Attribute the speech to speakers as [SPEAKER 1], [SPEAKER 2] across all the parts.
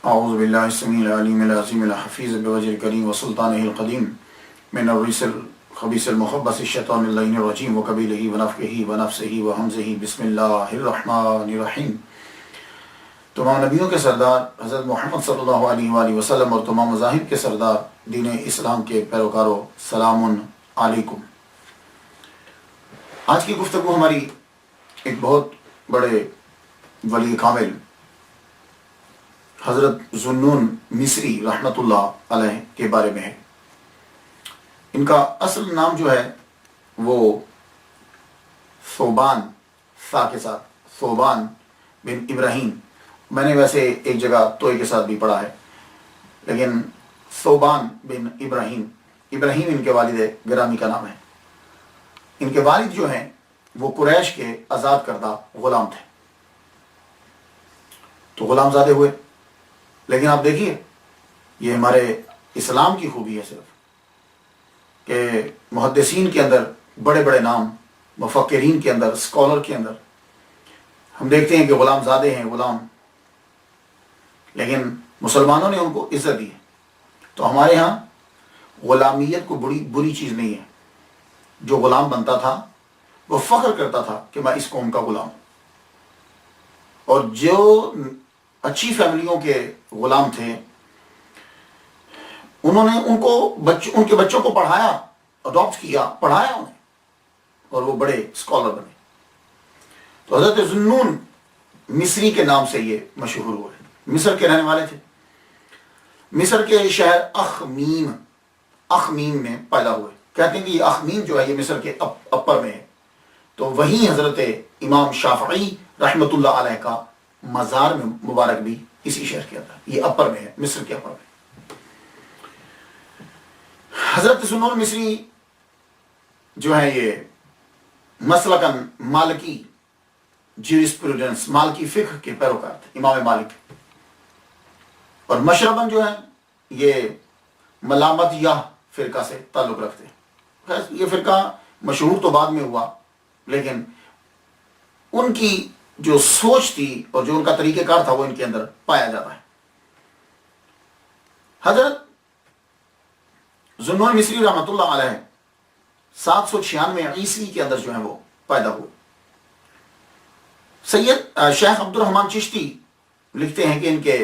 [SPEAKER 1] اعوذ باللہ السمیع العلیم العظیم الحفیظ بوجہ الکریم وسلطانہ القدیم من الرجس الخبیث المخبث الشیطان اللعین الرجیم وقبیلہ ونفخہ ونفثہ وہمزہ بسم اللہ الرحمن الرحیم۔ تمام نبیوں کے سردار حضرت محمد صلی اللہ علیہ وآلہ وسلم اور تمام مذاہب کے سردار دین اسلام کے پیروکاروں، سلام علیکم۔ آج کی گفتگو ہماری ایک بہت بڑے ولی کامل حضرت ذوالنون مصری رحمۃ اللہ علیہ کے بارے میں ہے۔ ان کا اصل نام جو ہے وہ ثوبان، سا کے ساتھ، ثوبان بن ابراہیم۔ میں نے ویسے ایک جگہ توئے کے ساتھ بھی پڑھا ہے، لیکن ثوبان بن ابراہیم، ابراہیم ان کے والد گرامی کا نام ہے۔ ان کے والد جو ہیں وہ قریش کے آزاد کردہ غلام تھے، تو غلام زادے ہوئے۔ لیکن آپ دیکھیے، یہ ہمارے اسلام کی خوبی ہے صرف کہ محدثین کے اندر بڑے بڑے نام، مفکرین کے اندر، اسکالر کے اندر ہم دیکھتے ہیں کہ غلام زادے ہیں، غلام، لیکن مسلمانوں نے ان کو عزت دی ہے۔ تو ہمارے ہاں غلامیت کو بری چیز نہیں ہے۔ جو غلام بنتا تھا وہ فخر کرتا تھا کہ میں اس قوم کا غلام ہوں، اور جو اچھی فیملیوں کے غلام تھے انہوں نے ان کے بچوں کو پڑھایا، اڈاپٹ کیا، پڑھایا انہیں، اور وہ بڑے اسکالر بنے۔ تو حضرت ذوالنون مصری کے نام سے یہ مشہور ہوئے۔ مصر کے رہنے والے تھے، مصر کے شہر اخمیم میں پیدا ہوئے۔ کہتے ہیں کہ یہ اخمیم جو ہے یہ مصر کے اپر میں ہے، تو وہیں حضرت امام شافعی رحمۃ اللہ علیہ کا مزار میں مبارک بھی اسی شہر کے اندر، یہ اپر میں ہے، مصر کے اپر میں۔ حضرت ذوالنون مصری جو ہے یہ مسلکن مالکی جیورسپروڈنس، مالکی فقہ کے پیروکار تھے، امام مالک، اور مشربن جو ہے یہ ملامت یا فرقہ سے تعلق رکھتے ہیں۔ یہ فرقہ مشہور تو بعد میں ہوا، لیکن ان کی جو سوچ تھی اور جو ان کا طریقہ کار تھا وہ ان کے اندر پایا جاتا ہے۔ حضرت ذوالنون مصری رحمۃ اللہ علیہ 796 عیسوی کے اندر جو ہے وہ پیدا ہوئے۔ سید شیخ عبد الرحمن چشتی لکھتے ہیں کہ ان کے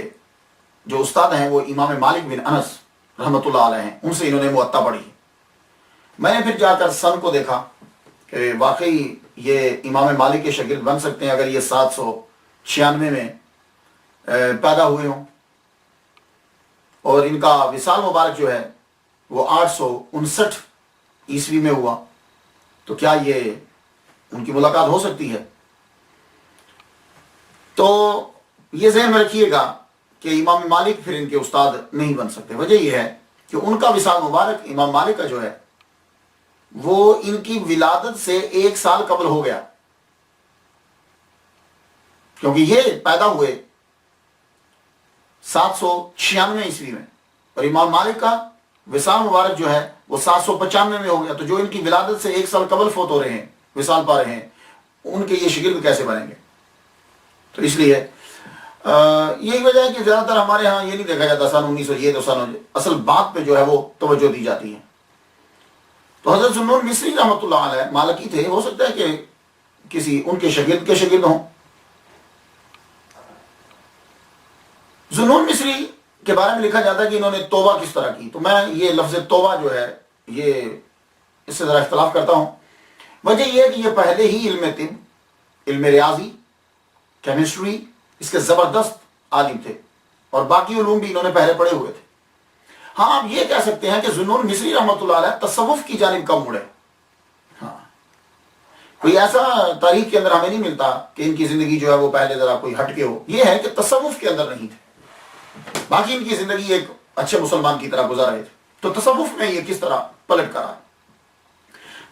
[SPEAKER 1] جو استاد ہیں وہ امام مالک بن انس رحمۃ اللہ علیہ ہیں، ان سے انہوں نے موطا پڑھی۔ میں نے پھر جا کر سن کو دیکھا کہ واقعی یہ امام مالک کے شاگرد بن سکتے ہیں اگر یہ 796 میں پیدا ہوئے ہوں، اور ان کا وصال مبارک جو ہے وہ 859 عیسوی میں ہوا، تو کیا یہ ان کی ملاقات ہو سکتی ہے؟ تو یہ ذہن میں رکھیے گا کہ امام مالک پھر ان کے استاد نہیں بن سکتے۔ وجہ یہ ہے کہ ان کا وصال مبارک امام مالک کا جو ہے وہ ان کی ولادت سے 1 سال قبل ہو گیا، کیونکہ یہ پیدا ہوئے 796 عیسوی میں، اور امام مالک کا وصال مبارک جو ہے وہ 795 میں ہو گیا۔ تو جو ان کی ولادت سے 1 سال قبل فوت ہو رہے ہیں، وصال پا رہے ہیں، ان کے یہ شاگرد کیسے بنیں گے؟ تو اس لیے یہی وجہ ہے کہ زیادہ تر ہمارے ہاں یہ نہیں دیکھا جاتا سن 1900 یہ تو سن، اصل بات پہ جو ہے وہ توجہ دی جاتی ہے۔ تو حضرت ذوالنون مصری رحمۃ اللہ علیہ مالکی تھے، ہو سکتا ہے کہ کسی ان کے شاگرد ہوں۔ ذوالنون مصری کے بارے میں لکھا جاتا ہے کہ انہوں نے توبہ کس طرح کی، تو میں یہ لفظ توبہ جو ہے یہ اس سے ذرا اختلاف کرتا ہوں۔ وجہ یہ ہے کہ یہ پہلے ہی علم طب، علم ریاضی، کیمسٹری، اس کے زبردست عالم تھے، اور باقی علوم بھی انہوں نے پہلے پڑھے ہوئے تھے۔ ہاں، آپ یہ کہہ سکتے ہیں کہ ذوالنون مصری رحمۃ اللہ علیہ تصوف کی جانب کم مڑے۔ ہاں، کوئی ایسا تاریخ کے اندر ہمیں نہیں ملتا کہ ان کی زندگی جو ہے وہ پہلے ذرا کوئی ہٹ کے ہو۔ یہ ہے کہ تصوف کے اندر نہیں تھے، باقی ان کی زندگی ایک اچھے مسلمان کی طرح گزار رہے تھے۔ تو تصوف میں یہ کس طرح پلٹ کر آئے؟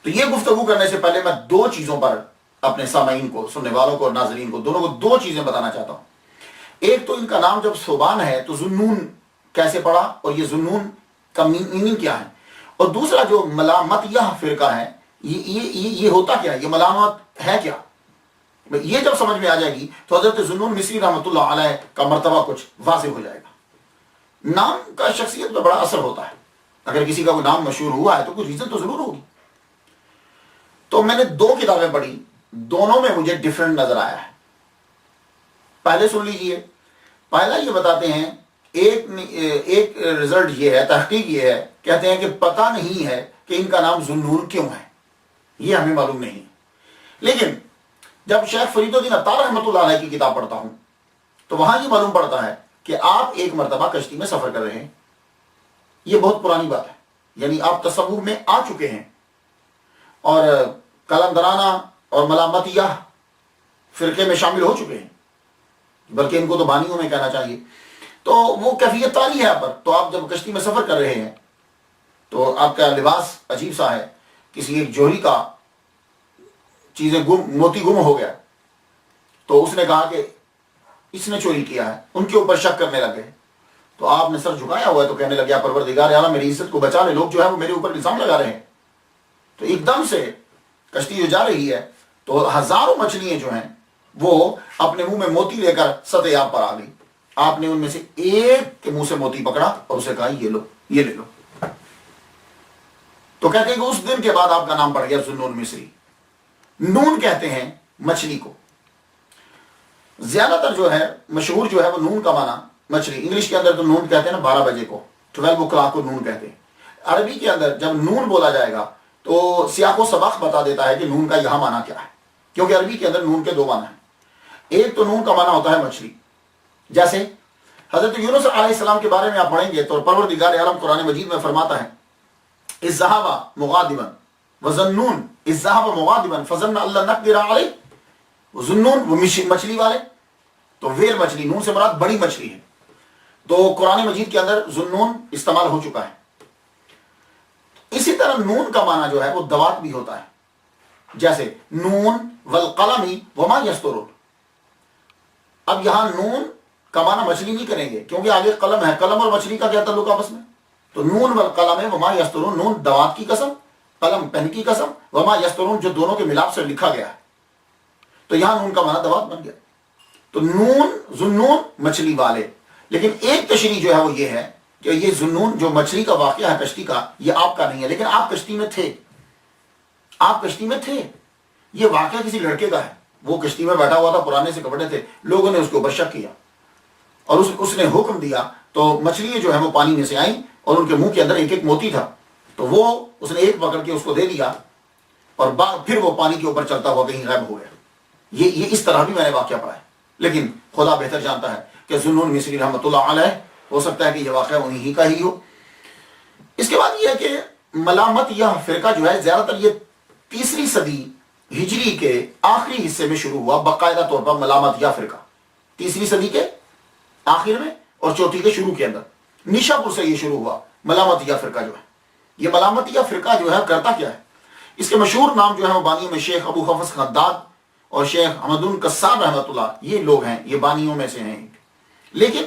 [SPEAKER 1] تو یہ گفتگو کرنے سے پہلے میں 2 چیزوں پر اپنے سامعین کو، سننے والوں کو اور ناظرین کو، دونوں کو 2 چیزیں بتانا چاہتا ہوں۔ ایک تو ان کا نام جب ثوبان ہے تو ذوالنون کیسے پڑا، اور یہ ذوالنون کا میننگ کیا ہے، اور دوسرا جو ملامتیہ فرقہ ہے یہ ہوتا کیا ہے، یہ ملامت ہے کیا؟ یہ جب سمجھ میں آ جائے گی تو حضرت ذوالنون مصری رحمۃ اللہ علیہ کا مرتبہ کچھ واضح ہو جائے گا۔ نام کا شخصیت میں بڑا اثر ہوتا ہے. اگر کسی کا کوئی نام مشہور ہوا ہے تو کوئی ریزن تو ضرور ہوگی. تو میں نے 2 کتابیں پڑھی, دونوں میں مجھے ڈفرنٹ نظر آیا ہے. پہلے سن لیجئے. پہلا یہ بتاتے ہیں, ایک رزلٹ یہ ہے, تحقیق یہ ہے, کہتے ہیں کہ پتہ نہیں ہے کہ ان کا نام ذوالنون کیوں ہے, یہ ہمیں معلوم نہیں. لیکن جب شیخ فرید الدین عطار رحمۃ اللہ علیہ کی کتاب پڑھتا ہوں تو وہاں یہ معلوم پڑتا ہے کہ آپ ایک مرتبہ کشتی میں سفر کر رہے ہیں. یہ بہت پرانی بات ہے, یعنی آپ تصور میں آ چکے ہیں اور قلندرانہ اور ملامتیہ فرقے میں شامل ہو چکے ہیں, بلکہ ان کو تو بانیوں میں کہنا چاہیے. تو وہ کیفیت تاری ہے آپ پر. تو آپ جب کشتی میں سفر کر رہے ہیں تو آپ کا لباس عجیب سا ہے, کسی ایک جوہری کا چیزیں موتی گم ہو گیا, تو اس نے کہا کہ اس نے چوری کیا ہے. ان کے اوپر شک کرنے لگے. تو آپ نے سر جھکایا ہوا ہے تو کہنے لگے پروردگار اعلیٰ میری عزت کو بچا لے, لوگ جو ہے وہ میرے اوپر الزام لگا رہے ہیں. تو ایک دم سے کشتی جو جا رہی ہے تو ہزاروں مچھلیاں جو ہیں وہ اپنے منہ میں موتی لے کر سطح آب پر آ گئی. آپ نے ان میں سے ایک کے منہ سے موتی پکڑا اور اسے کہا یہ لو, یہ لے لو. تو کہتے ہیں کہ اس دن کے بعد آپ کا نام پڑ گیا ذوالنون مصری. نون کہتے ہیں مچھلی کو. زیادہ تر جو ہے مشہور جو ہے وہ نون کا معنی مچھلی. انگلش کے اندر تو نون کہتے ہیں نا 12 بجے کو, 12 o'clock کو نون کہتے ہیں. عربی کے اندر جب نون بولا جائے گا تو سیاق و سباق بتا دیتا ہے کہ نون کا یہاں معنی کیا ہے, کیونکہ عربی کے اندر نون کے 2 معنی ہیں. ایک تو نون کا معنی ہوتا ہے مچھلی. جیسے حضرت یونس علیہ السلام کے بارے میں آپ پڑھیں گے تو پروردگار عالم قرآن مجید میں فرماتا ہے اذ ذهب مغاضبا وظنون اذ ذهب مغاضبا فظن ان لن نقدر علیہ. ظنون وہ مچھلی والے, تو ویل مچھلی, نون سے مراد بڑی مچھلی ہے. تو قرآن مجید کے اندر ذوالنون استعمال ہو چکا ہے. اسی طرح نون کا معنی جو ہے وہ دوات بھی ہوتا ہے. جیسے نون والقلم وما یسطرون. اب یہاں نون کا معنی مچھلی نہیں کریں گے کیونکہ آگے قلم ہے. قلم اور مچھلی کا کیا تعلق آپس میں؟ تو نون والقلم وما یسطرون, نون دوات کی قسم, قلم پن کی قسم, وما یسطرون جو دونوں کے ملاپ سے لکھا گیا ہے. تو یہاں نون کا معنی دوات بن گیا. تو نون ذوالنون مچھلی والے. لیکن ایک تشریح جو ہے وہ یہ ہے کہ یہ ذوالنون جو مچھلی کا واقعہ ہے کشتی کا, یہ آپ کا نہیں ہے. لیکن آپ کشتی میں تھے, آپ کشتی میں تھے. یہ واقعہ کسی لڑکے کا ہے. وہ کشتی میں بیٹھا ہوا تھا, پرانے سے کپڑے تھے, لوگوں نے اس کو شک کیا اور اس نے حکم دیا. تو مچھلیاں جو ہیں وہ پانی میں سے آئیں اور ان کے منہ کے اندر ایک ایک موتی تھا. تو وہ اس نے ایک پکڑ کے اس کو دے دیا اور پھر وہ پانی کے اوپر چلتا ہوا کہیں غائب ہو گیا. یہ اس طرح بھی میں نے واقعہ پڑھا ہے. لیکن خدا بہتر جانتا ہے کہ ذوالنون مصری رحمۃ اللہ علیہ, ہو سکتا ہے کہ یہ واقعہ انہی کا ہی ہو. اس کے بعد یہ ہے کہ ملامت یا فرقہ جو ہے زیادہ تر یہ 3 صدی ہجری کے آخری حصے میں شروع ہوا باقاعدہ طور پر. ملامت یا فرقہ 3 صدی کے آخر میں اور 4 کے شروع کے اندر نیشا پور سے یہ شروع ہوا. ملامت یا فرقہ جو ہے, یہ ملامت یا فرقہ جو ہے کرتا کیا ہے؟ اس کے مشہور نام جو ہے وہ بانیوں میں شیخ ابو حفص خداد اور شیخ حمدون قصاب رحمۃ اللہ, یہ لوگ ہیں, یہ بانیوں میں سے ہیں. لیکن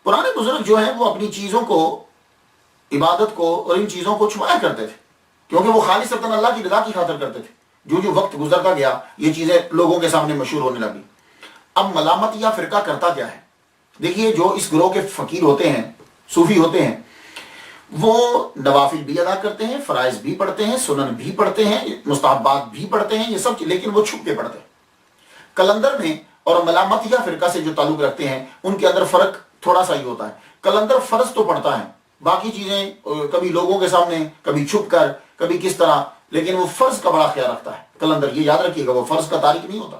[SPEAKER 1] پرانے بزرگ جو ہیں وہ اپنی چیزوں کو, عبادت کو اور ان چیزوں کو چھپایا کرتے تھے کیونکہ وہ خالص اللہ کی رضا کی خاطر کرتے تھے. جو وقت گزرتا گیا یہ چیزیں لوگوں کے سامنے مشہور ہونے لگی. اب ملامت یا فرقہ کرتا کیا ہے؟ دیکھیے, جو اس گروہ کے فقیر ہوتے ہیں, صوفی ہوتے ہیں, وہ نوافل بھی ادا کرتے ہیں, فرائض بھی پڑھتے ہیں, سنن بھی پڑھتے ہیں, مستحبات بھی پڑھتے ہیں, یہ سب, لیکن وہ چھپ کے پڑھتے ہیں. کلندر میں اور ملامت یا فرقہ سے جو تعلق رکھتے ہیں ان کے اندر فرق تھوڑا سا ہی ہوتا ہے. کلندر فرض تو پڑھتا ہے, باقی چیزیں کبھی لوگوں کے سامنے, کبھی چھپ کر, کبھی کس طرح, لیکن وہ فرض کا بڑا خیال رکھتا ہے. کلندر, یہ یاد رکھیے گا, وہ فرض کا تارک نہیں ہوتا.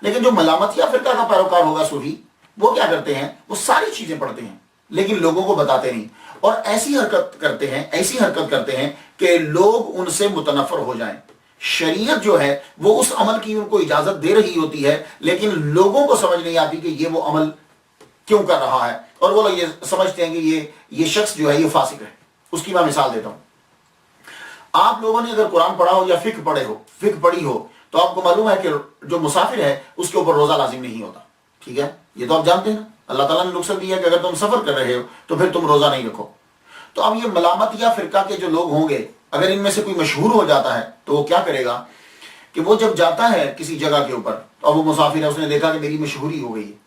[SPEAKER 1] لیکن جو ملامت یا فرقہ کا پیروکار ہوگا صوفی, وہ کیا کرتے ہیں, وہ ساری چیزیں پڑھتے ہیں لیکن لوگوں کو بتاتے نہیں, اور ایسی حرکت کرتے ہیں کہ لوگ ان سے متنفر ہو جائیں. شریعت جو ہے وہ اس عمل کی ان کو اجازت دے رہی ہوتی ہے لیکن لوگوں کو سمجھ نہیں آتی کہ یہ وہ عمل کیوں کر رہا ہے, اور وہ لوگ یہ سمجھتے ہیں کہ یہ شخص جو ہے یہ فاسق ہے. اس کی میں مثال دیتا ہوں. آپ لوگوں نے اگر قرآن پڑھا ہو یا فقہ پڑھی ہو تو آپ کو معلوم ہے کہ جو مسافر ہے اس کے اوپر روزہ لازم نہیں ہوتا. ٹھیک ہے, یہ تو آپ جانتے ہیں نا. اللہ تعالیٰ نے رخصت دی ہے کہ اگر تم سفر کر رہے ہو تو پھر تم روزہ نہیں رکھو. تو اب یہ ملامت یا فرقہ کے جو لوگ ہوں گے, اگر ان میں سے کوئی مشہور ہو جاتا ہے تو وہ کیا کرے گا کہ وہ جب جاتا ہے کسی جگہ کے اوپر, تو اب وہ مسافر ہے, اس نے دیکھا کہ میری مشہوری ہو گئی ہے,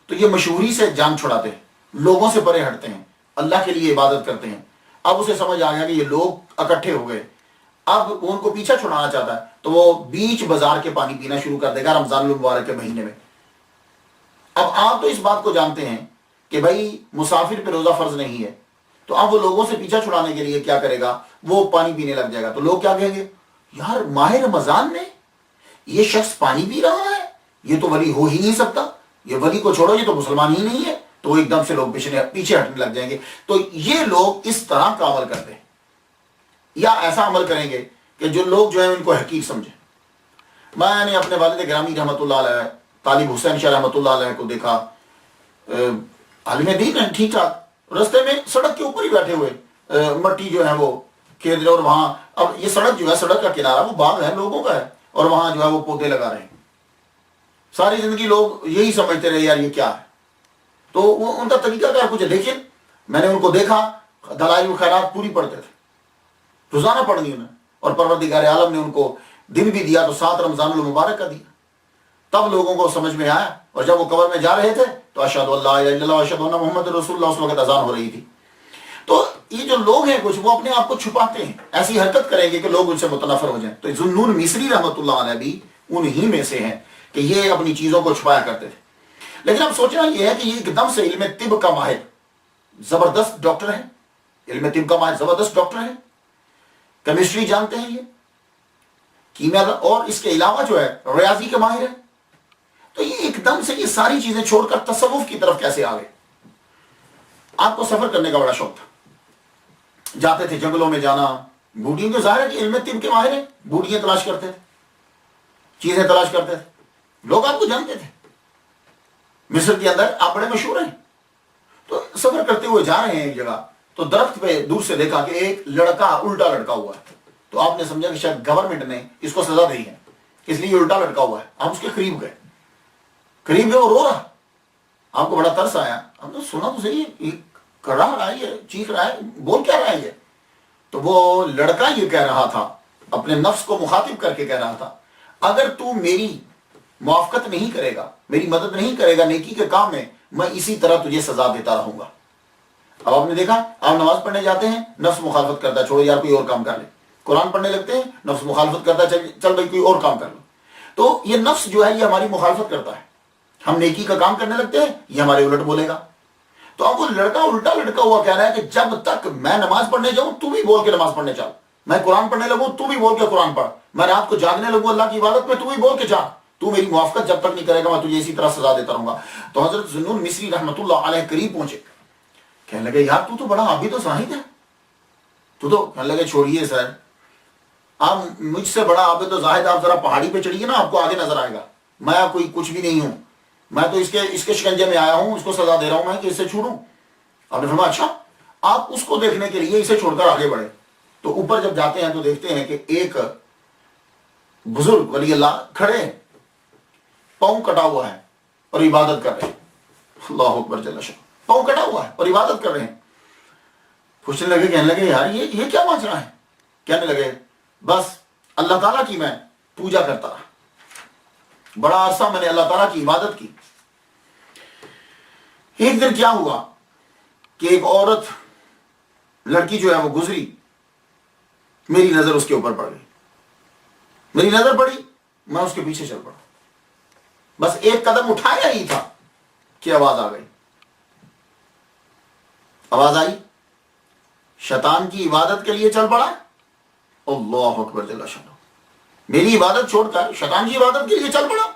[SPEAKER 1] تو یہ مشہوری سے جان چھڑاتے ہیں. لوگوں سے پرے ہٹتے ہیں، اللہ کے لیے عبادت کرتے ہیں۔ اب اسے سمجھ آ گیا کہ یہ لوگ اکٹھے ہو گئے، اب وہ ان کو پیچھا چھڑانا چاہتا ہے، تو وہ بیچ بازار کے پانی پینا شروع کر دے گا رمضان المبارک کے مہینے میں۔ اب آپ تو اس بات کو جانتے ہیں کہ بھائی مسافر پہ روزہ فرض نہیں ہے، تو اب وہ لوگوں سے پیچھا چھڑانے کے لیے کیا کرے گا، وہ پانی پینے لگ جائے گا۔ تو لوگ کیا کہیں گے، یار ماہ رمضان میں یہ شخص پانی پی رہا ہے، یہ تو ولی ہو ہی نہیں سکتا، یہ ولی کو چھوڑو، یہ تو مسلمان ہی نہیں ہے۔ تو ایک دم سے لوگ پیچھے ہٹنے لگ جائیں گے۔ تو یہ لوگ اس طرح کا عمل کرتے ہیں، یا ایسا عمل کریں گے کہ جو لوگ جو ہیں ان کو حقیر سمجھیں۔ میں نے اپنے والد گرامی رحمۃ اللہ علیہ طالب حسین شاہ رحمۃ اللہ علیہ کو دیکھا، عالم دین ہے ٹھیک ٹھاک، رستے میں سڑک کے اوپر ہی بیٹھے ہوئے، مٹی جو ہے وہ کھید رہے، اور وہاں اب یہ سڑک جو ہے، سڑک کا کنارہ وہ باغ ہے لوگوں کا ہے، اور وہاں جو ہے وہ پودے لگا رہے ہیں۔ ساری زندگی لوگ یہی سمجھتے رہے یار یہ کیا ہے، تو وہ ان کا طریقہ کار کچھ ہے۔ لیکن میں نے ان کو دیکھا دلائل الخیرات پوری پڑھتے تھے، روزانہ پڑھنی انہیں، اور پروردگار عالم نے ان کو دن بھی دیا تو 7 رمضان المبارک کا دیا۔ تب لوگوں کو سمجھ میں آیا، اور جب وہ قبر میں جا رہے تھے تو اشہد ان لا الہ الا اللہ واشہد ان محمد رسول اللہ، اس وقت اذان ہو رہی تھی۔ تو یہ جو لوگ ہیں کچھ، وہ اپنے آپ کو چھپاتے ہیں، ایسی حرکت کریں گے کہ لوگ ان سے متنفر ہو جائیں۔ تو ذوالنون مصری رحمۃ اللہ علیہ بھی انہی میں سے ہیں کہ یہ اپنی چیزوں کو چھپایا کرتے تھے۔ لیکن اب سوچنا یہ ہے کہ یہ ایک دم سے علم طب کا ماہر، زبردست ڈاکٹر ہے، علم طب کا ماہر زبردست ڈاکٹر ہے، کیمسٹری جانتے ہیں یہ، کیمیا، اور اس کے علاوہ جو ہے ریاضی کے ماہر ہے۔ تو یہ ایک دم سے یہ ساری چیزیں چھوڑ کر تصوف کی طرف کیسے آ گئے؟ آپ کو سفر کرنے کا بڑا شوق تھا، جاتے تھے جنگلوں میں جانا، بوڑھیوں کے ظاہر ہے کہ علم طب کے ماہر ہیں، بوڑھیاں تلاش کرتے تھے، چیزیں تلاش کرتے تھے، لوگ آپ کو جانتے تھے۔ مصر کے اندر آپ بڑے مشہور ہیں۔ تو سفر کرتے ہوئے جا رہے ہیں ایک جگہ، تو درخت پہ دور سے دیکھا کہ ایک لڑکا الٹا لٹکا ہوا ہے۔ تو آپ نے سمجھا کہ شاید گورنمنٹ نے اس کو سزا دی ہے، اس لیے یہ الٹا لٹکا ہوا ہے۔ آپ اس کے قریب گئے اور رو رہا، آپ کو بڑا ترس آیا، ہم نے سنا تو صحیح ہے، کر رہا ہے، یہ چیخ رہا ہے، بول کیا رہا ہے یہ؟ تو وہ لڑکا یہ کہہ رہا تھا، اپنے نفس کو مخاطب کر کے کہہ رہا تھا، اگر تو میری موافقت نہیں کرے گا، میری مدد نہیں کرے گا نیکی کے کام میں اسی طرح تجھے سزا دیتا رہوں گا۔ اب آپ نے دیکھا، آپ نماز پڑھنے جاتے ہیں، نفس مخالفت کرتا ہے، چھوڑو یار کوئی اور کام کر لے۔ قرآن پڑھنے لگتے ہیں، نفس مخالفت کرتا ہے، چل بھائی کوئی اور کام کر لو۔ تو یہ نفس جو ہے یہ ہماری مخالفت کرتا ہے، ہم نیکی کا کام کرنے لگتے ہیں، یہ ہمارے الٹ بولے گا۔ تو اب وہ لڑکا الٹا لٹکا ہوا کہہ رہا ہے کہ جب تک میں نماز پڑھنے جاؤں تو بھی بول کے نماز پڑھنے چل، میں قرآن پڑھنے لگوں تو بھی بول کے قرآن پڑھ، میں رات کو جاگنے لگوں اللہ کی عبادت میں تو بھی بول کے جا، تو میری موافقت جب تک نہیں کرے گا میں تجھے اسی طرح سزا دیتا رہوں گا۔ تو حضرت ذوالنون مصری رحمۃ اللہ علیہ قریب پہنچے، کہنے لگے یار تو بڑا عابد و زاہد ہے، تو کہنے لگے چھوڑیے سر، آپ مجھ سے بڑا عابد و زاہد، آپ ذرا پہاڑی پہ چڑھیے نا، آپ کو آگے نظر آئے گا، میں کوئی کچھ بھی نہیں ہوں، میں تو اس کے شکنجے میں آیا ہوں، اس کو سزا دے رہا ہوں میں کہ اس سے چھوڑوں۔ آپ نے فرمایا اچھا، آپ اس کو دیکھنے کے لیے اسے چھوڑ کر آگے بڑھے۔ تو اوپر جب جاتے ہیں تو دیکھتے ہیں کہ ایک بزرگ ولی اللہ کھڑے ہیں، پاؤں کٹا ہوا ہے اور عبادت کر رہے ہیں، اللہ اکبر جل شانہ، پاؤں کٹا ہوا ہے اور عبادت کر رہے ہیں۔ پوچھنے لگے، کہنے لگے یار یہ کیا ماجرا ہے؟ کہنے لگے بس اللہ تعالیٰ کی میں پوجا کرتا رہا، بڑا عرصہ میں نے اللہ تعالیٰ کی عبادت کی۔ ایک دن کیا ہوا کہ ایک عورت لڑکی جو ہے وہ گزری، میری نظر اس کے اوپر پڑ گئی، میری نظر پڑی، میں اس کے پیچھے چل پڑا، بس ایک قدم اٹھایا ہی تھا کہ آواز آ گئی۔ آواز آئی، شیطان کی عبادت کے لیے چل پڑا، اللہ اکبر جل شانہ، میری عبادت چھوڑ کر شیطان کی عبادت کے لیے چل پڑا۔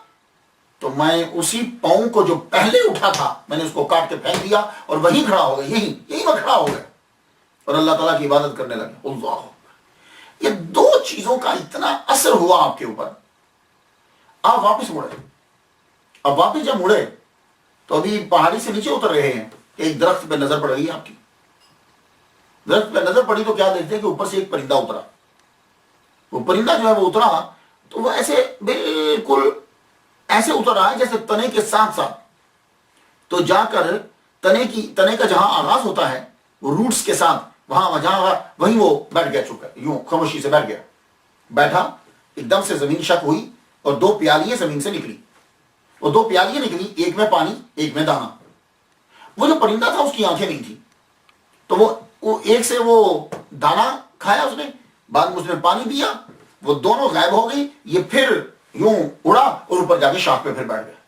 [SPEAKER 1] تو میں اسی پاؤں کو جو پہلے اٹھا تھا میں نے اس کو کاٹ کے پھینک دیا اور وہیں کھڑا ہو گیا، یہی میں کھڑا ہو گیا اور اللہ تعالیٰ کی عبادت کرنے لگے۔ اللہ، یہ دو چیزوں کا اتنا اثر ہوا آپ کے اوپر، آپ واپس مڑے۔ اب واپس جب مڑے تو ابھی پہاڑی سے نیچے اتر رہے ہیں، ایک درخت پہ نظر پڑ رہی ہے آپ کی، درخت پہ نظر پڑی تو کیا دیکھتے ہیں کہ اوپر سے ایک پرندہ اترا۔ وہ پرندہ جو ہے وہ اترا تو وہ ایسے بالکل ایسے اتر رہا ہے جیسے تنے کے ساتھ ساتھ، تو جا کر تنے کا جہاں آغاز ہوتا ہے وہ روٹس کے ساتھ وہیں وہ بیٹھ گیا، چکا یوں خاموشی سے بیٹھ گیا، بیٹھا، ایک دم سے زمین شک ہوئی اور 2 پیالیاں زمین سے نکلی، وہ 2 پیالیاں نکلی، ایک میں پانی ایک میں دانا۔ وہ جو پرندہ تھا اس کی آنکھیں نہیں تھی، تو وہ ایک سے وہ دانا کھایا اس نے، بعد میں اس نے پانی پیا، وہ دونوں غائب ہو گئی، یہ پھر یوں اڑا اور اوپر جا کے شاخ پہ پھر بیٹھ گیا۔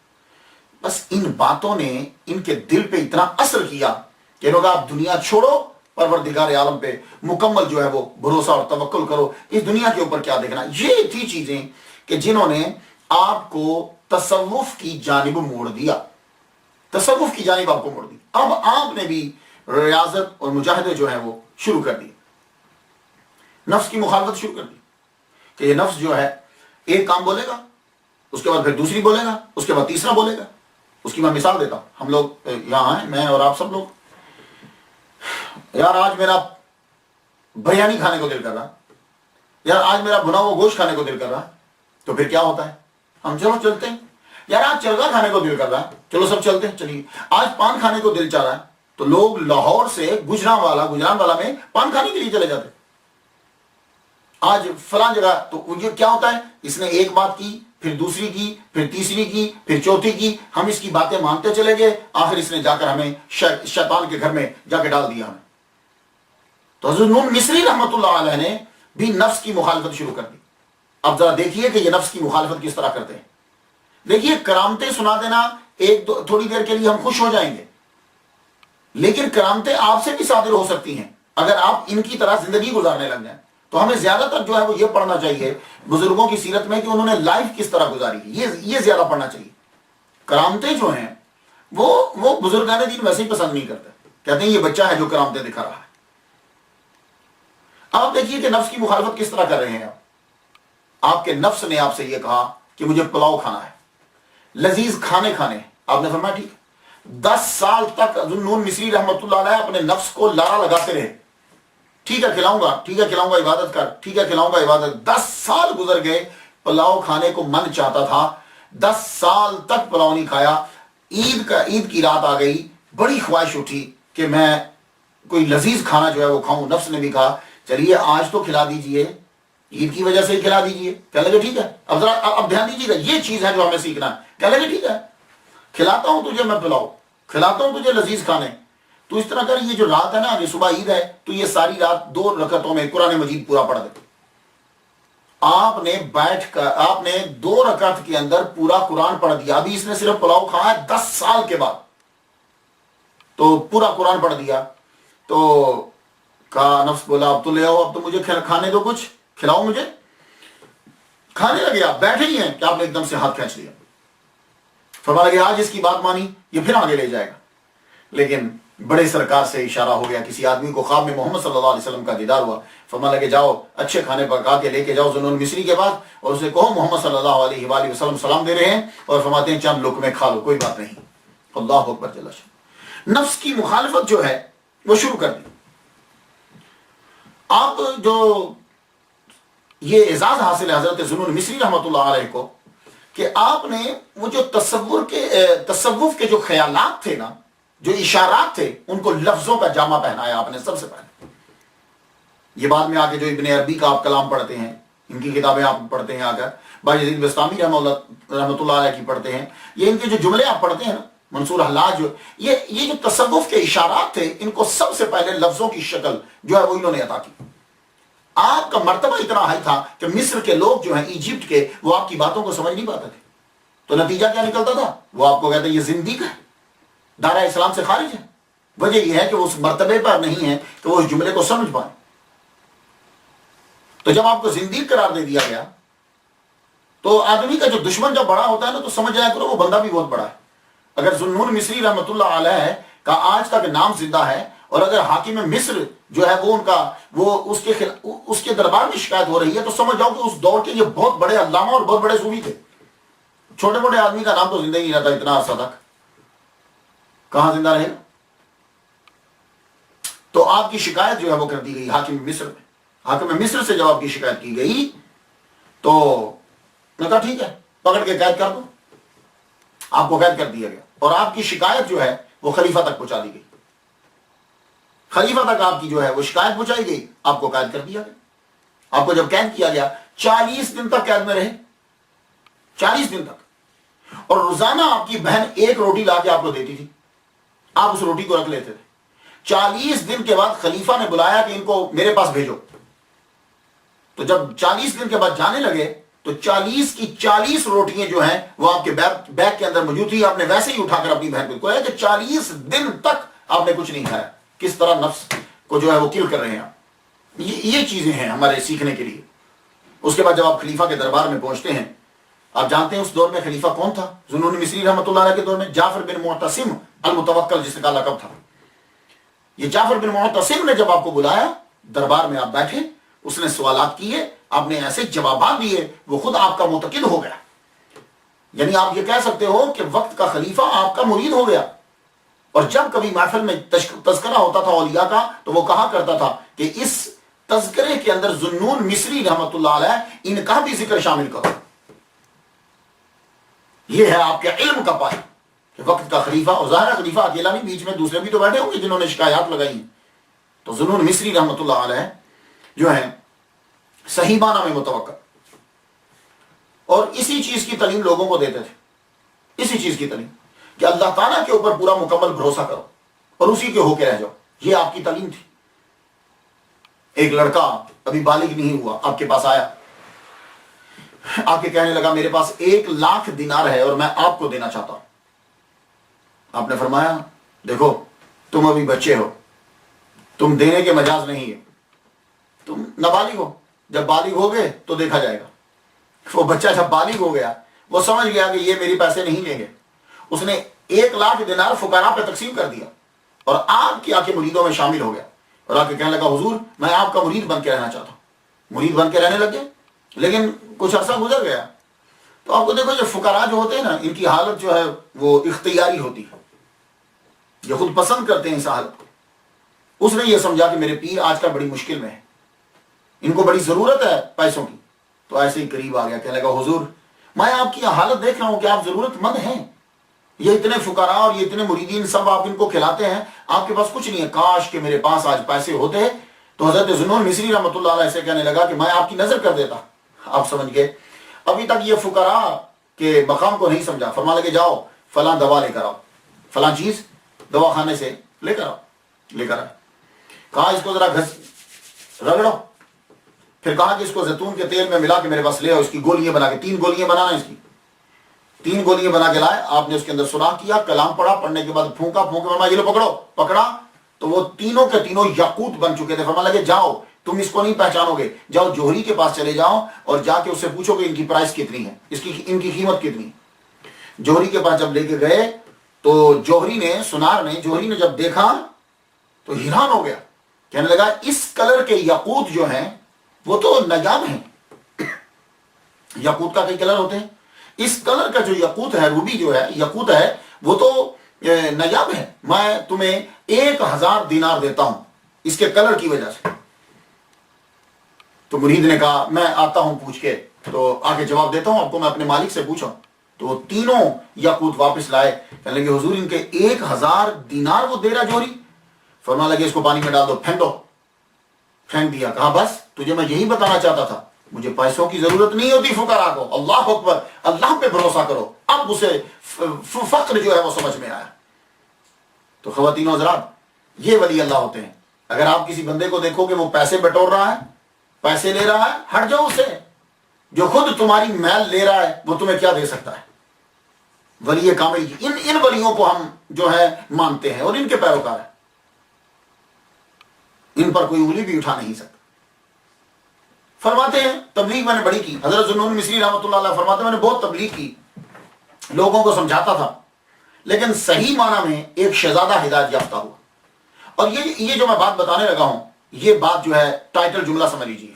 [SPEAKER 1] بس ان باتوں نے ان کے دل پہ اتنا اثر کیا کہ لوگ آپ دنیا چھوڑو، پروردگار عالم پہ مکمل جو ہے وہ بھروسہ اور توکل کرو، اس دنیا کے اوپر کیا دیکھنا۔ یہ تھی چیزیں کہ جنہوں نے آپ کو تصوف کی جانب موڑ دیا، تصوف کی جانب آپ کو موڑ دی۔ اب آپ نے بھی ریاضت اور مجاہدے جو ہیں وہ شروع کر دی، نفس کی مخالفت شروع کر دی کہ یہ نفس جو ہے ایک کام بولے گا، اس کے بعد پھر دوسری بولے گا، اس کے بعد تیسرا بولے گا۔ اس کی میں مثال دیتا ہوں، ہم لوگ یہاں ہیں، میں اور آپ سب لوگ، یار آج میرا بریانی کھانے کو دل کر رہا، یار آج میرا بنا ہوا گوشت کھانے کو دل کر رہا، تو پھر کیا ہوتا ہے؟ ہم چلو چلتے ہیں۔ یار آج چرگا کھانے کو دل کر رہا ہے، چلو سب چلتے ہیں، چلیے۔ آج پان کھانے کو دل چاہ رہا ہے، تو لوگ لاہور سے گجران والا میں پان کھانے کے لیے چلے جاتے۔ آج فلاں جگہ، تو یہ کیا ہوتا ہے؟ اس نے ایک بات کی، پھر دوسری کی، پھر تیسری کی، پھر چوتھی کی، ہم اس کی باتیں مانتے چلے گئے، آخر اس نے جا کر ہمیں شیطان کے گھر میں جا کے ڈال دیا ہمیں۔ تو حضرت نون مصری رحمۃ اللہ علیہ نے بھی نفس کی مخالفت شروع کر دی۔ اب ذرا دیکھیے کہ یہ نفس کی مخالفت کس طرح کرتے ہیں۔ دیکھیے، کرامتیں سنا دینا، تھوڑی دیر کے لیے ہم خوش ہو جائیں گے، لیکن کرامتیں آپ سے بھی صادر ہو سکتی ہیں اگر آپ ان کی طرح زندگی گزارنے لگ جائیں۔ تو ہمیں زیادہ تر جو ہے وہ یہ پڑھنا چاہیے بزرگوں کی سیرت میں کہ انہوں نے لائف کس طرح گزاری، یہ زیادہ پڑھنا چاہیے۔ کرامتیں جو ہیں وہ بزرگان دین ویسے ہی پسند نہیں کرتے، کہتے ہیں یہ بچہ ہے جو کرامتیں دکھا رہا ہے۔ آپ دیکھیے کہ نفس کی مخالفت کس طرح کر رہے ہیں۔ آپ کے نفس نے آپ سے یہ کہا کہ مجھے پلاؤ کھانا ہے، لذیذ کھانے کھانے، آپ نے فرمایا ٹھیک۔ 10 سال تک نون مصری رحمۃ اللہ علیہ اپنے نفس کو لارا لگاتے رہے، ٹھیک ہے کھلاؤں گا، ٹھیک ہے کھلاؤں گا، عبادت کر، ٹھیک ہے کھلاؤں گا، عبادت۔ 10 سال گزر گئے، پلاؤ کھانے کو من چاہتا تھا، 10 سال تک پلاؤ نہیں کھایا۔ عید کی رات آ گئی، بڑی خواہش اٹھی کہ میں کوئی لذیذ کھانا جو ہے وہ کھاؤں۔ نفس نے بھی کہا چلیے آج تو کھلا دیجئے، عید کی وجہ سے ہی کھلا دیجئے۔ کہنے لگے ٹھیک ہے، اب دھیان دیجیے گا، یہ چیز ہے جو ہمیں سیکھنا ہے۔ کہنے لگے ٹھیک ہے، کھلاتا ہوں تجھے میں پلاؤ، کھلاتا ہوں تجھے لذیذ کھانے، تو اس طرح کر، یہ جو رات ہے نا، یہ صبح عید ہے، تو یہ ساری رات 2 رکعتوں میں قرآن مجید پورا پڑھ دے۔ آپ نے بیٹھ کر، آپ نے 2 رکعت کے اندر پورا قرآن پڑھ دیا۔ ابھی اس نے صرف پلاؤ کھایا 10 سال کے بعد، تو پورا قرآن پڑھ دیا۔ تو کہا، نفس بولا اب تو لے آؤ، اب تو مجھے کھانے دو، کچھ کھلاؤ مجھے۔ کھانے لگے، آپ بیٹھے ہی ہیں کہ آپ نے ایک دم سے ہاتھ کھینچ لیا۔ فرمایا لگے آج اس کی بات مانی، یہ پھر آگے لے جائے گا۔ لیکن بڑے سرکار سے اشارہ ہو گیا، کسی آدمی کو خواب میں محمد صلی اللہ علیہ وسلم کا دیدار ہوا۔ فرمایا لگے جاؤ اچھے کھانے پکا کے لے کے جاؤ ذو مصری کے پاس، اور اسے کہو محمد صلی اللہ علیہ وآلہ وسلم سلام دے رہے ہیں، اور فرماتے ہیں چند لقمے کھا لو، کوئی بات نہیں۔ اللہ اکبر جل شانہ۔ نفس کی مخالفت جو ہے وہ شروع کر دی۔ آپ جو یہ اعزاز حاصل ہے حضرت ذو مصری رحمۃ اللہ علیہ کو کہ آپ نے وہ جو تصوف کے جو خیالات تھے نا، جو اشارات تھے، ان کو لفظوں کا جامع پہنایا آپ نے سب سے پہلے۔ یہ بعد میں آگے جو ابن عربی کا آپ کلام پڑھتے ہیں، ان کی کتابیں آپ پڑھتے ہیں، آگر باجید بستامی رحمۃ اللہ علیہ کی پڑھتے ہیں، یہ ان کے جو جملے آپ پڑھتے ہیں نا، منصور حلاج، یہ جو تصوف کے اشارات تھے، ان کو سب سے پہلے لفظوں کی شکل جو ہے وہ انہوں نے عطا کی۔ آپ کا مرتبہ اتنا ہائی تھا کہ مصر کے لوگ جو ہیں، ایجپٹ کے، وہ آپ کی باتوں کو سمجھ نہیں پاتے تھے۔ تو نتیجہ کیا نکلتا تھا؟ وہ آپ کو کہتے ہیں یہ زندیق ہے، دائرہ اسلام سے خارج ہے۔ وجہ یہ ہے کہ وہ اس مرتبے پر نہیں ہے کہ وہ اس جملے کو سمجھ پائیں۔ تو جب آپ کو زندیق قرار دے دیا گیا، تو آدمی کا جو دشمن جب بڑا ہوتا ہے نا، تو سمجھ جایا کرو وہ بندہ بھی بہت بڑا ہے۔ اگر ذو مصری رحمۃ اللہ علیہ کا آج تک نام زندہ ہے، اور اگر حاکم مصر جو ہے وہ ان کا اس کے دربار میں شکایت ہو رہی ہے، تو سمجھ جاؤ کہ اس دور کے یہ بہت بڑے علامہ اور بہت بڑے صوفی تھے۔ چھوٹے موٹے آدمی کا نام تو زندہ ہی نہیں رہتا اتنا عرصہ تک، کہاں زندہ رہے گا؟ تو آپ کی شکایت جو ہے وہ کر دی گئی حاکم مصر میں۔ حاکم مصر سے جب آپ کی شکایت کی گئی، تو نے کہا ٹھیک ہے، پکڑ کے قید کر دو۔ آپ کو قید کر دیا گیا، اور آپ کی شکایت جو ہے وہ خلیفہ تک پہنچا دی گئی۔ خلیفہ تک آپ کی جو ہے وہ شکایت پہنچائی گئی، آپ کو قید کر دیا گیا۔ آپ کو جب قید کیا گیا، 40 دن تک قید میں رہے، 40 دن تک۔ اور روزانہ آپ کی بہن 1 روٹی لا کے آپ کو دیتی تھی، آپ اس روٹی کو رکھ لیتے تھے. 40 دن کے بعد خلیفہ نے بلایا کہ ان کو میرے پاس بھیجو. تو جب 40 دن کے بعد جانے لگے تو 40 کی 40 روٹیاں جو ہیں وہ آپ کے بیگ کے اندر موجود تھی. آپ نے ویسے ہی اٹھا کر اپنی بہن کو کہا کہ 40 دن تک آپ نے کچھ نہیں کھایا. کس طرح نفس کو جو ہے وہ کل کر رہے ہیں. یہ چیزیں ہیں ہمارے سیکھنے کے لیے. اس کے بعد جب آپ خلیفہ کے دربار میں پہنچتے ہیں, آپ جانتے ہیں اس دور میں خلیفہ کون تھا؟ ذوالنون مصری رحمۃ اللہ علیہ کے دور میں جعفر بن معتصم المتوکل جس کا لقب تھا. یہ جعفر بن معتصم نے جب آپ کو بلایا, دربار میں آپ بیٹھے, اس نے سوالات کیے, آپ نے ایسے جوابات دیے, وہ خود آپ کا معتقد ہو گیا. یعنی آپ یہ کہہ سکتے ہو کہ وقت کا خلیفہ آپ کا مرید ہو گیا. اور جب کبھی محفل میں تذکرہ ہوتا تھا اولیاء کا تو وہ کہا کرتا تھا کہ اس تذکرے کے اندر ذوالنون مصری رحمۃ اللہ علیہ ان کا بھی ذکر شامل کرو. یہ ہے آپ کے علم کا پائے کہ وقت کا خلیفہ, اور ظاہر خلیفہ اکیلا نہیں, بیچ میں دوسرے بھی تو بیٹھے ہوں گے جنہوں نے شکایات لگائی ہیں. تو ذوالنون مصری رحمۃ اللہ علیہ جو ہے صحیح معنی میں متوکل, اور اسی چیز کی تعلیم لوگوں کو دیتے تھے. اسی چیز کی تعلیم کہ اللہ تعالیٰ کے اوپر پورا مکمل بھروسہ کرو اور اسی کے ہو کے رہ جاؤ. یہ آپ کی تعلیم تھی. ایک لڑکا ابھی بالغ نہیں ہوا آپ کے پاس آیا, آ کے کہنے لگا میرے پاس 1,00,000 دینار ہے اور میں آپ کو دینا چاہتا ہوں. آپ نے فرمایا دیکھو تم ابھی بچے ہو, تم دینے کے مجاز نہیں ہے, تم نابالغ ہو, جب بالغ ہو گئے تو دیکھا جائے گا. وہ بچہ جب بالغ ہو گیا وہ سمجھ گیا کہ یہ میری پیسے نہیں لیں گے. اس نے 1,00,000 دینار فقراء پہ تقسیم کر دیا اور آپ کے آ کے مریدوں میں شامل ہو گیا, اور آ کے کہنے لگا حضور میں آپ کا مرید بن کے رہنا چاہتا ہوں. مرید بن کے رہنے لگ گئے. لیکن کچھ عرصہ گزر گیا تو آپ کو دیکھو جو فقراء جو ہوتے ہیں نا, ان کی حالت جو ہے وہ اختیاری ہوتی ہے, یہ خود پسند کرتے ہیں اس حالت کو. اس نے یہ سمجھا کہ میرے پیر آج کل بڑی مشکل میں ہے, ان کو بڑی ضرورت ہے پیسوں کی. تو ایسے ہی قریب آ گیا, کہنے لگا حضور میں آپ کی حالت دیکھ رہا ہوں کہ آپ ضرورت مند ہیں. یہ اتنے فقراء اور یہ اتنے مریدین سب آپ ان کو کھلاتے ہیں, آپ کے پاس کچھ نہیں ہے. کاش کہ میرے پاس آج پیسے ہوتے. تو حضرت ذوالنون مصری رحمۃ اللہ علیہ سے کہنے لگا کہ میں آپ کی نظر کر دیتا. آپ سمجھ گئے ابھی تک یہ فقراء کے مقام کو نہیں سمجھا. فرما لگے جاؤ فلاں دوا لے کر آؤ, فلاں چیز دوا خانے سے لے کر آؤ. لے کر آئے, کہا اس کو ذرا رگڑو. پھر کہا کہ اس کو زیتون کے تیل میں ملا کے میرے پاس لے آؤ, اس کی گولیاں بنا کے, 3 گولیاں بنانا, اس کی 3 گولیاں بنا کے لائے. آپ نے اس کے اندر سوراخ کیا, کلام پڑھا, پڑھنے کے بعد پھونکا, فرمایا یہ لو پکڑو. پکڑا تو وہ تینوں کے تینوں یاقوت بن چکے تھے. فرما لگے جاؤ تم اس کو نہیں پہچانو گے, جاؤ جوہری کے پاس چلے جاؤ اور جا کے اس سے پوچھو کہ ان کی پرائس کتنی ہے, ان کی قیمت کتنی. جوہری کے پاس جب لے کے گئے تو جوہری نے جب دیکھا تو حیران ہو گیا. کہنے لگا اس کلر کے یاقوت جو ہیں وہ تو نایاب ہیں. یاقوت کا کئی کلر ہوتے ہیں, اس کلر کا جو یاقوت ہے, روبی جو ہے یاقوت ہے, وہ تو نایاب ہے. میں تمہیں 1,000 دینار دیتا ہوں اس کے کلر کی وجہ سے. تو مرید نے کہا میں آتا ہوں پوچھ کے, تو آگے جواب دیتا ہوں آپ کو, میں اپنے مالک سے پوچھا. تو وہ تینوں یاقوت واپس لائے. کہنے لگے حضور ان کے 1,000 دینار وہ دے رہا جوہری. فرما لگے اس کو پانی میں ڈال دو, پھینک دو. پھینک دیا. کہا بس تجھے میں یہی بتانا چاہتا تھا, مجھے پیسوں کی ضرورت نہیں ہوتی فقراء کو. اللہ اکبر, اللہ پہ بھروسہ کرو. اب اسے فقر جو ہے وہ سمجھ میں آیا. تو خواتین و حضرات, یہ ولی اللہ ہوتے ہیں. اگر آپ کسی بندے کو دیکھو کہ وہ پیسے بٹور رہا ہے, پیسے لے رہا ہے, ہٹ جاؤ اسے. جو خود تمہاری میل لے رہا ہے وہ تمہیں کیا دے سکتا ہے؟ ولی کامل. ان ولیوں کو ہم جو ہے مانتے ہیں اور ان کے پیروکار ہیں. ان پر کوئی انگلی بھی اٹھا نہیں سکتا. فرماتے ہیں تبلیغ میں نے بڑی کی. حضرت ذوالنون مصری رحمۃ اللہ علیہ فرماتے ہیں میں نے بہت تبلیغ کی, لوگوں کو سمجھاتا تھا, لیکن صحیح معنی میں ایک شہزادہ ہدایت یافتہ ہوا. اور یہ جو میں بات بتانے لگا ہوں, یہ بات جو ہے ٹائٹل جملہ سمجھ لیجیے.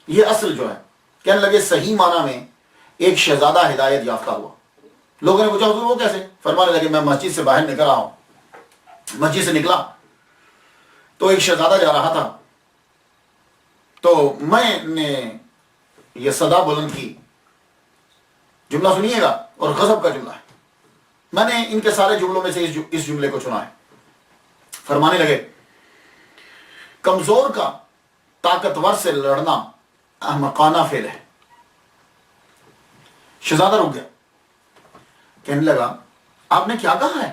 [SPEAKER 1] یہ اصل جو ہے, کہنے لگے صحیح معنی میں ایک شہزادہ ہدایت یافتہ ہوا. لوگوں نے پوچھا حضور وہ کیسے؟ فرمانے لگے میں مسجد سے باہر نکل رہا ہوں, مسجد سے نکلا تو ایک شہزادہ جا رہا تھا. تو میں نے یہ صدا بلند کی, جملہ سنیے گا, اور غضب کا جملہ ہے. میں نے ان کے سارے جملوں میں سے اس جملے کو چنا ہے. فرمانے لگے کمزور کا طاقتور سے لڑنا احمقانہ فعل ہے. شہزادہ رک گیا, کہنے لگا آپ نے کیا کہا ہے؟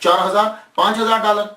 [SPEAKER 1] 4,000, $5,000,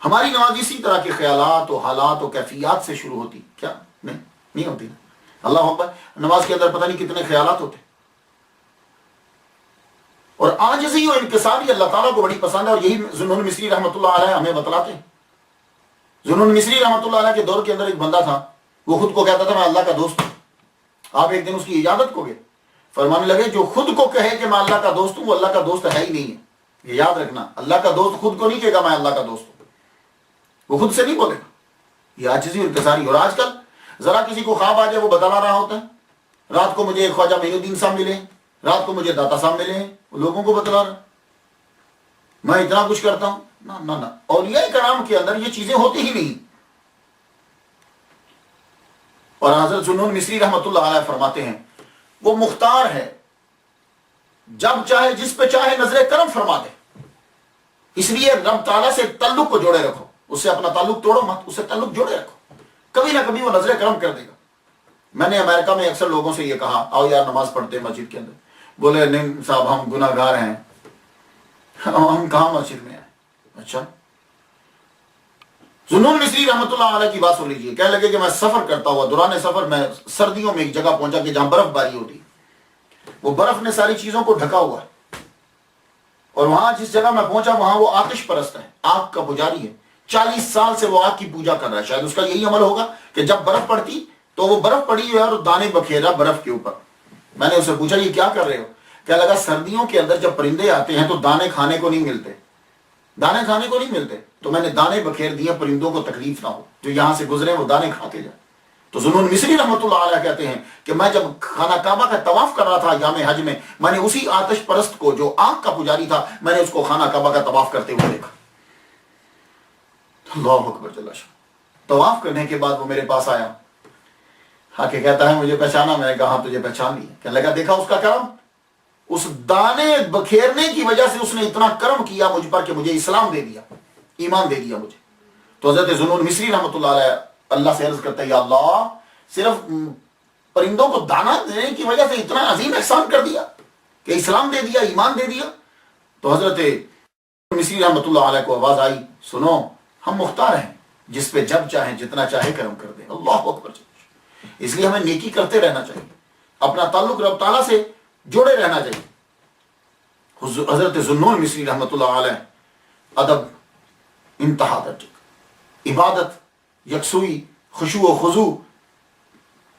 [SPEAKER 1] ہماری نماز اسی طرح کے خیالات و حالات و کیفیات سے شروع ہوتی کیا؟ نہیں ہوتی نا. اللہ اکبر. نماز کے اندر پتہ نہیں کتنے خیالات ہوتے. اور عاجزی و انکساری اللہ تعالیٰ کو بڑی پسند ہے، اور یہی ذوالنون مصری رحمۃ اللہ علیہ ہمیں بتلاتے ہیں. ذوالنون مصری رحمۃ اللہ علیہ کے دور کے اندر ایک بندہ تھا، وہ خود کو کہتا تھا میں اللہ کا دوست ہوں. آپ ایک دن اس کی اجازت کو گئے، فرمانے لگے جو خود کو کہے کہ میں اللہ کا دوست ہوں وہ اللہ کا دوست ہے ہی نہیں ہے. یہ یاد رکھنا، اللہ کا دوست خود کو نہیں کہے گا میں اللہ کا دوست ہوں، وہ خود سے نہیں بولے گا. یہ عاجزی اور انکساری. اور آج کل ذرا کسی کو خواب آ جائے وہ بتانا رہا ہوتا ہے، رات کو مجھے خواجہ معین الدین صاحب ملے، رات کو مجھے داتا صاحب ملے ہیں، لوگوں کو بتلا رہا میں اتنا کچھ کرتا ہوں. نہ نہ نہ، اولیاء کرام کے اندر یہ چیزیں ہوتی ہی نہیں. اور حضرت ذوالنون مصری رحمۃ اللہ علیہ فرماتے ہیں وہ مختار ہے، جب چاہے جس پہ چاہے نظر کرم فرما دے. اس لیے رب تعالیٰ سے تعلق کو جوڑے رکھو، اس سے اپنا تعلق توڑو مت، اس سے تعلق جوڑے رکھو، کبھی نہ کبھی وہ نظر کرم کر دے گا. میں نے امریکہ میں اکثر لوگوں سے یہ کہا آؤ یار نماز پڑھتے ہیں مسجد کے اندر. بولے نہیں صاحب ہم گناہ گار ہیں. ہم کہاں مسجد میں ہیں؟ اچھا. ذوالنون مصری رحمۃ اللہ علیہ کی بات سن لیجیے. کہنے لگے کہ میں سفر کرتا ہوا، دوران سفر میں سردیوں میں ایک جگہ پہنچا کہ جہاں برف باری ہوتی، وہ برف نے ساری چیزوں کو ڈھکا ہوا ہے. اور وہاں جس جگہ میں پہنچا وہاں وہ آتش پرست ہے، آگ کا پجاری ہے. 40 سال سے وہ آگ کی پوجا کر رہا ہے. شاید اس کا یہی عمل ہوگا کہ جب برف پڑتی تو وہ برف پڑی ہوئی ہے اور دانے بکھیرا برف کے اوپر. میں نے اسے پوچھا یہ کیا کر رہے ہو؟ کہنے لگا سردیوں کے اندر جب پرندے آتے ہیں تو دانے کھانے کو نہیں ملتے، دانے کھانے کو نہیں ملتے، تو میں نے دانے بکھیر دیے پرندوں کو تکلیف نہ ہو، جو یہاں سے گزرے وہ دانے کھا کے جائیں. تو ذوالنون مصری رحمۃ اللہ علیہ کہتے ہیں کہ میں جب خانہ کعبہ کا طواف کر رہا تھا ایام حج میں نے اسی آتش پرست کو جو آگ کا پجاری تھا میں نے اس کو خانہ کعبہ کا طواف کرتے ہوئے دیکھا. اللہ اکبر جل شانہ. طواف کرنے کے بعد وہ میرے پاس آیا، آ کے کہتا ہے مجھے پہچانا؟ میں نے کہا ہاں تجھے پہچان لیا. کہنے لگا دیکھا اس کا کرم، اس دانے بکھیرنے کی وجہ سے اس نے اتنا کرم کیا مجھ پر کہ مجھے اسلام دے دیا، ایمان دے دیا مجھے. تو حضرت ذوالنون مصری رحمۃ اللہ علیہ اللہ سے عرض کرتا ہے یا اللہ صرف پرندوں کو دانا دینے کی وجہ سے اتنا عظیم احسان کر دیا کہ اسلام دے دیا، ایمان دے دیا. تو حضرت مصری رحمۃ اللہ علیہ کو آواز آئی سنو ہم مختار ہیں، جس پہ جب چاہیں جتنا چاہے کرم کر دیں. اللہ اکبر. اس لیے ہمیں نیکی کرتے رہنا چاہیے، اپنا تعلق رب تعالیٰ سے جوڑے رہنا چاہیے. حضرت ذوالنون مصری رحمۃ اللہ علیہ ادب انتہا درجے، عبادت، یکسوئی، خشوع و خضوع.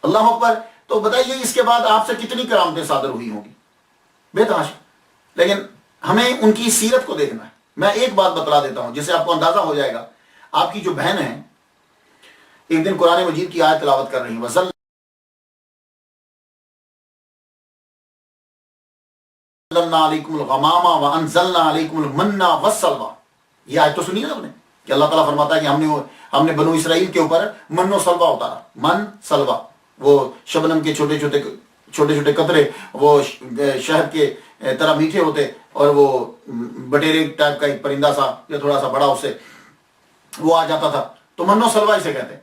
[SPEAKER 1] اللہ اکبر. تو بتائیے اس کے بعد آپ سے کتنی کرامتیں صادر ہوئی ہوں گی بے تحاشا. لیکن ہمیں ان کی سیرت کو دیکھنا ہے. میں ایک بات بتلا دیتا ہوں جس سے آپ کو اندازہ ہو جائے گا. آپ کی جو بہن ہے ایک دن قرآن مجید کی آیت تلاوت کر رہی ہیں وَظَلَّلْنَا عَلَيْكُمُ الْغَمَامَ وَأَنزَلْنَا عَلَيْكُمُ الْمَنَّ وَالسَّلْوَىٰ. یہ آیت تو سنی نا آپ نے کہ اللہ تعالیٰ فرماتا ہے کہ ہم نے بنو اسرائیل کے اوپر من و سلوہ اتارا. من سلوہ وہ شبنم کے چھوٹے چھوٹے قطرے، وہ شہد کے طرح میٹھے ہوتے، اور وہ بٹیرے ٹائپ کا ایک پرندہ سا یا تھوڑا سا بڑا اس سے وہ آ جاتا تھا، تو من و سلوہ اسے کہتے ہیں.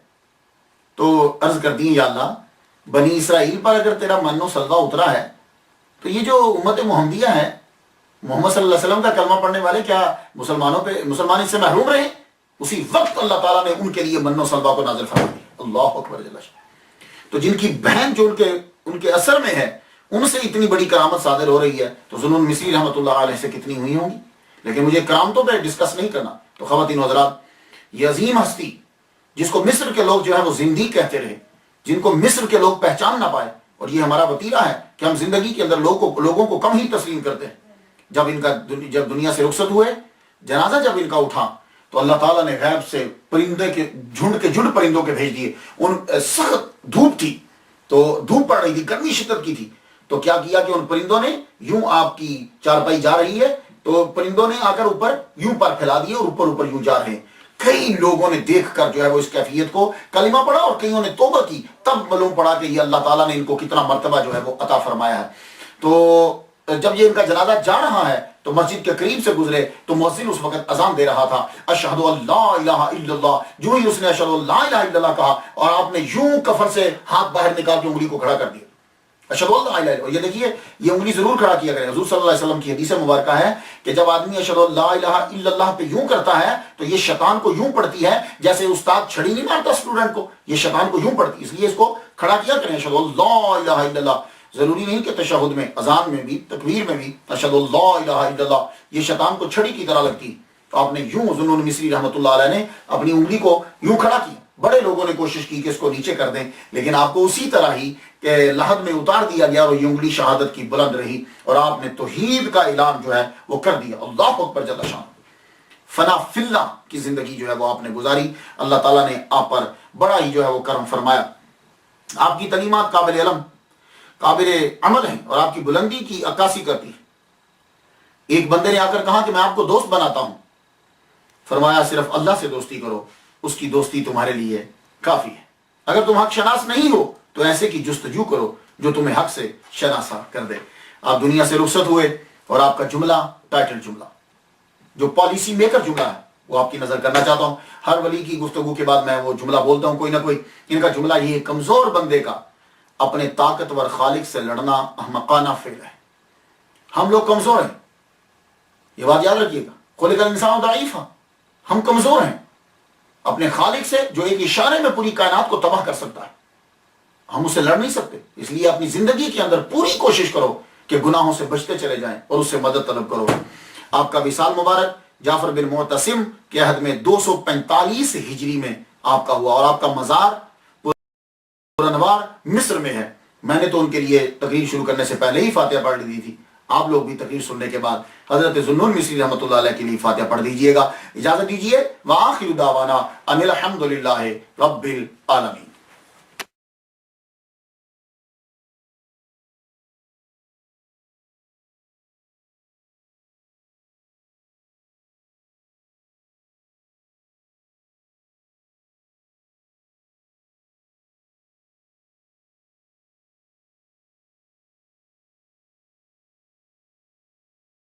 [SPEAKER 1] تو عرض کرتی ہیں یا اللہ بنی اسرائیل پر اگر تیرا من و سلوہ اترا ہے تو یہ جو امت محمدیہ ہے، محمد صلی اللہ علیہ وسلم کا کلمہ پڑھنے والے، کیا مسلمان اس سے محروم رہے؟ اسی وقت اللہ تعالیٰ نے ان کے لیے من و سلوہ کو نازل فرما دیا. اللہ اکبر جل شانہ. تو جن کی بہن جو ان کے اثر میں ہے ان سے اتنی بڑی کرامت صادر ہو رہی ہے تو ذوالنون مصری رحمۃ اللہ علیہ سے کتنی ہوئی ہوں گی. لیکن مجھے کرامتوں پہ ڈسکس نہیں کرنا. تو خواتین و حضرات، یہ عظیم ہستی جس کو مصر کے لوگ جو ہے وہ زندگی کہتے رہے، جن کو مصر کے لوگ پہچان نہ پائے، اور یہ ہمارا وتیرہ ہے کہ ہم زندگی کے اندر لوگوں کو کم ہی تسلیم کرتے ہیں. جب دنیا سے رخصت ہوئے، جنازہ جب ان کا اٹھا تو اللہ تعالیٰ نے غیب سے پرندے کے جھنڈ پرندوں کے بھیج دیے. ان سخت دھوپ تھی، تو دھوپ پڑ رہی تھی، گرمی شدت کی تھی. تو کیا کیا کہ ان پرندوں نے یوں، آپ کی چارپائی جا رہی ہے تو پرندوں نے آ کر اوپر یوں پر پھیلا دیے اور اوپر یوں جا رہے ہیں. کئی لوگوں نے دیکھ کر جو ہے وہ اس کیفیت کو کلمہ پڑھا، اور کئیوں نے توبہ کی. تب معلوم پڑا کہ یہ اللہ تعالیٰ نے ان کو کتنا مرتبہ جو ہے وہ عطا فرمایا ہے. تو جب یہ ان کا جنازہ جا رہا ہے تو مسجد کے قریب سے گزرے تو مؤذن اس وقت اذان دے رہا تھا، اشہد ان لا الہ الا اللہ. جو ہی اس نے اشہد ان لا الہ الا اللہ کہا اور آپ نے یوں کفن سے ہاتھ باہر نکال کے انگلی کو کھڑا کر دیا. اشہد اللہ الہ الا، اور یہ دیکھیے یہ انگلی ضرور کھڑا کیا کرے. حضور صلی اللہ علیہ وسلم کی حدیث مبارکہ ہے کہ جب آدمی اشہد اللہ الہ الا اللہ پہ یوں کرتا ہے تو یہ شیطان کو یوں پڑتی ہے جیسے استاد چھڑی نہیں مارتا اسٹوڈنٹ کو، یہ شیطان کو یوں پڑتی، اس لیے اس کو کھڑا کیا کریں اشہد اللہ الہ الا اللہ. ضروری نہیں کہ تشہد میں، اذان میں بھی، تکبیر میں بھی اشہد اللہ الہ الا اللہ، یہ شیطان کو چھڑی کی طرح لگتی. تو آپ نے یوں، ذوالنون مصری رحمۃ اللہ علیہ نے اپنی انگلی کو یوں کھڑا کیا. بڑے لوگوں نے کوشش کی کہ اس کو نیچے کر دیں، لیکن آپ کو اسی طرح ہی کہ لحد میں اتار دیا گیا اور یہ انگلی شہادت کی بلند رہی اور آپ نے توحید کا اعلان جو ہے وہ کر دیا. اللہ اکبر جل شان. فنا فی اللہ کی زندگی جو ہے وہ آپ نے گزاری. اللہ تعالیٰ نے آپ پر بڑا ہی جو ہے وہ کرم فرمایا. آپ کی تعلیمات قابل علم، قابل عمل ہیں اور آپ کی بلندی کی عکاسی کرتی. ایک بندے نے آ کر کہا کہ میں آپ کو دوست بناتا ہوں. فرمایا صرف اللہ سے دوستی کرو، اس کی دوستی تمہارے لیے کافی ہے. اگر تم حق شناس نہیں ہو تو ایسے کی جستجو کرو جو تمہیں حق سے شناسا کر دے. آپ دنیا سے رخصت ہوئے اور آپ کا جملہ، ٹائٹل جملہ، جو پالیسی میکر جملہ ہے وہ آپ کی نظر کرنا چاہتا ہوں. ہر ولی کی گفتگو کے بعد میں وہ جملہ بولتا ہوں کوئی نہ کوئی. ان کا جملہ یہ کمزور بندے کا اپنے طاقتور خالق سے لڑنا احمقانہ فعل ہے. ہم لوگ کمزور ہیں، یہ بات یاد رکھیے گا. خلق الانسان ضعیفا، ہم کمزور ہیں اپنے خالق سے جو ایک اشارے میں پوری کائنات کو تباہ کر سکتا ہے. ہم اسے لڑ نہیں سکتے. اس لیے اپنی زندگی کے اندر پوری کوشش کرو کہ گناہوں سے بچتے چلے جائیں اور اس سے مدد طلب کرو. آپ کا وصال مبارک جعفر بن معتصم کے عہد میں 245 ہجری میں آپ کا ہوا اور آپ کا مزار پرانوار مصر میں ہے. میں نے تو ان کے لیے تقریر شروع کرنے سے پہلے ہی فاتحہ پڑھ دی تھی. آپ لوگ بھی تقریر سننے کے بعد حضرت ذوالنون مصری رحمۃ اللہ علیہ کے لیے فاتحہ پڑھ دیجئے گا. اجازت دیجئے. وآخر دعوانا ان الحمد للہ رب العالمین.